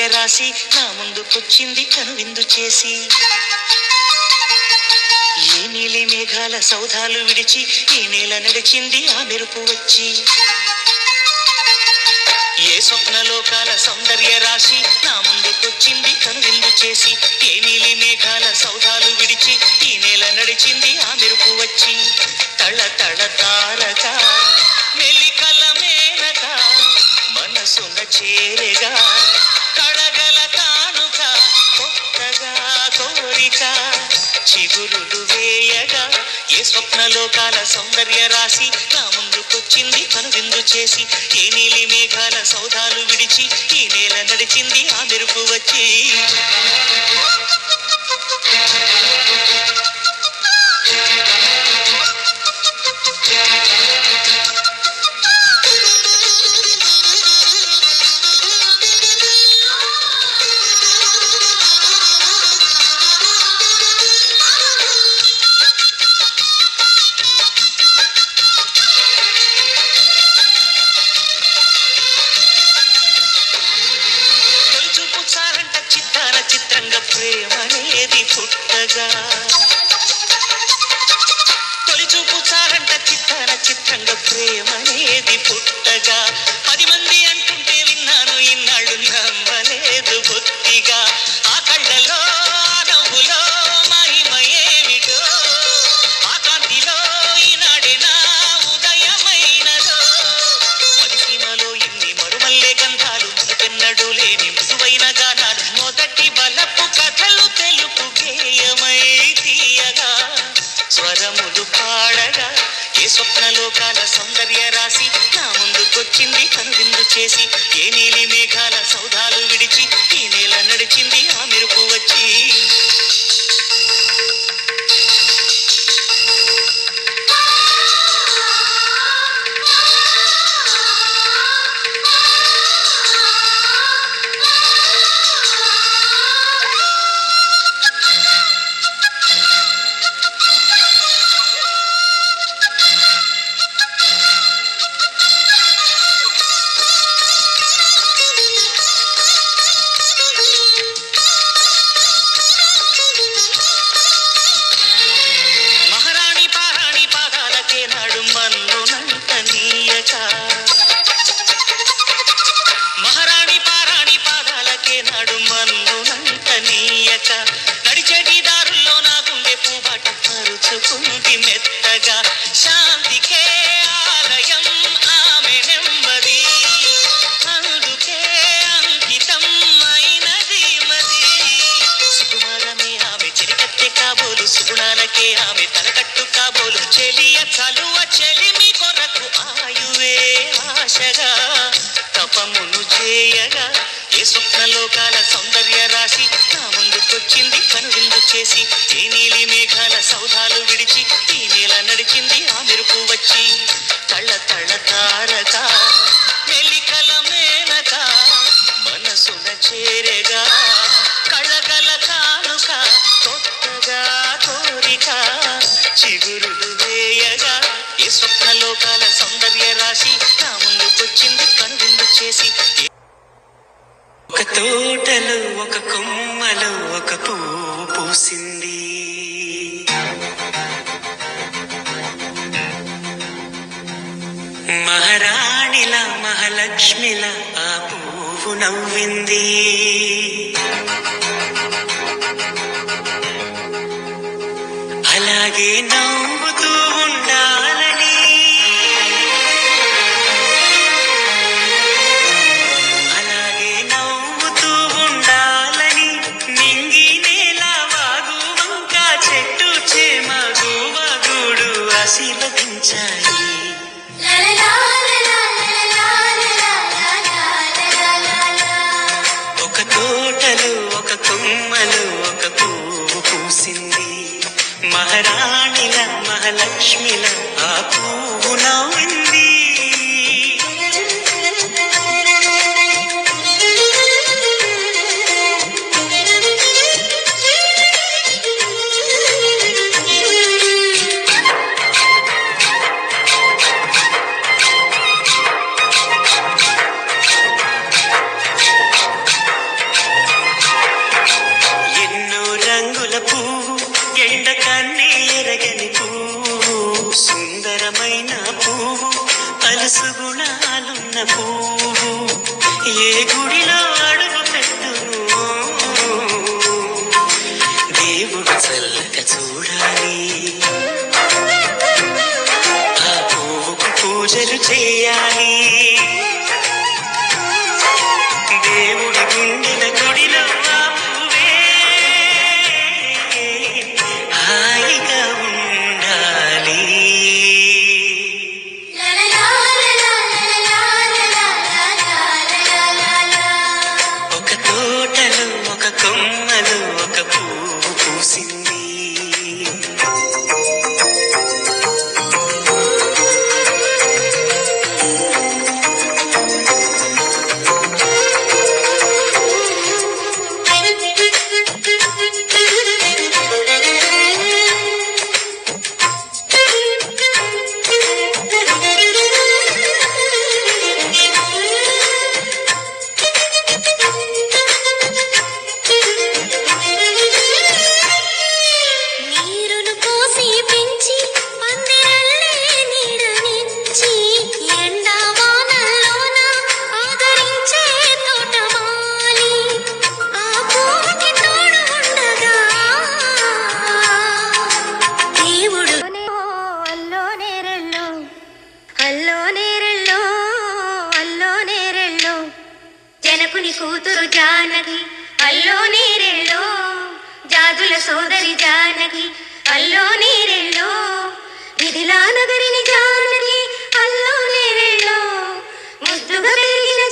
సౌందర్య రాశి నా ముందుకొచ్చింది కనువిందు చేసి. ఏ నీలి మేఘాల సౌధాలు విడిచి ఈ నేల నడిచింది ఆ మెరుపు వచ్చి. ఏ స్వప్నలోకాల సౌందర్య రాశి నా ముందుకొచ్చింది కనువిందు చేసి. ఏ నీలి మేఘాల సౌధాలు విడిచి ఈ నేల నడిచింది ఆ మెరుపు వచ్చి. తళ తళ తారక మెలికల మేనక మనసున చేరగా కళగల కానుక కొత్తగా కోరిక చిగురులు వేయగా. ఏ స్వప్నలోకాల సౌందర్య రాశి నా ముందుకొచ్చింది కనువిందు చేసి. ఏ నీలి మేఘాల సౌధాలు విడిచి ఈ నేల నడిచింది ఆ మెరుపు వచ్చి. చిత్రంగా ప్రేమనేది పుట్టగా తొలి చూపు చాలంట చిత్రంగా ప్రేమనేది పుట్టగా. 10 మంది అంటుంటే విన్నాను ఇన్నాళ్ళు నమ్మలేదు బొత్తిగా. ఆ కళ్ళలో ఆ నవ్వులో మహిమ ఏమిటో ఆ కాంతిలో ఈనాడే నా ఉదయమైనదో. మదిసీమలో ఇన్ని మరుమల్లే గంధాలు మునుపెన్నడు లేని మృదువైన గానాలు మొదటి బలపు కథలు తెలుపు గేయమై తీయగా స్వరములు పాడగా. ఏ స్వప్నలోకాల సౌందర్య రాశి నా ముందుకొచ్చింది కనువిందు చేసి. ఏ నీలి మేఘాల సౌధాలు విడిచి ఈ నేల నడిచింది ఆ మెరుపు వచ్చి. మహారాణి పారాణి పాదాలకే నాడు మన్నునంత నీయక నడిచేటి దారుల్లో నా గుండె పూబాట పరుచుకుంది మెత్తగా. శాంతికే ఆలయం ఆమె నెమ్మది అందుకే అంకితం అయినది మది. సుకుమారమే ఆమె చిరికత్తె కాబోలు సుగుణాలకే ఆమె తలకట్టు కాబోలు. చెలియ చలువ చెలిమి కొరకు ఆయువే ఆశగా తపమును చేయగా. ఏ స్వప్నలోకాల సౌందర్య రాశి నా ముందుకొచ్చింది కనువిందు చేసి. ఏ నీలి మేఘాల సౌధాలు విడిచి ఈ నేల నడిచింది ఆ మెరుపు వచ్చి. తళ తళ తారక మెలికల మేనక మనసున చేరగా కళగల కానుక కొత్తగా కోరిక చిగురులు వేయగా. ఏ స్వప్నలోకాల సౌందర్య రాశి నా ముందుకొచ్చింది కనువిందు చేసి. ఒక తోటలో ఒక కొమ్మలో ఒక పువ్వు పూసింది. మహారాణిల మహాలక్ష్మిల ఆ పువ్వు నవ్వింది. అలాగే నవ్వుతూ ఉండాలని అలాగే నవ్వుతూ ఉండాలని నింగి నేల వాగు వంక చెట్టు చేమ గూడు ఆశీర్వదించాయి. ఒక తోటలో ఒక కొమ్మలో ఒక పువ్వు పూసింది. మహారాణిల మహాలక్ష్మిల ఆ పువ్వు నవ్వింది. జానకి అల్లో నీరెళ్ళో జాదుల సోదరి జానకి అల్లో నీరెళ్ళో మిథిలా నగరిని జానకి అల్లో నీరెళ్ళో ముద్దుగా పెరిగిన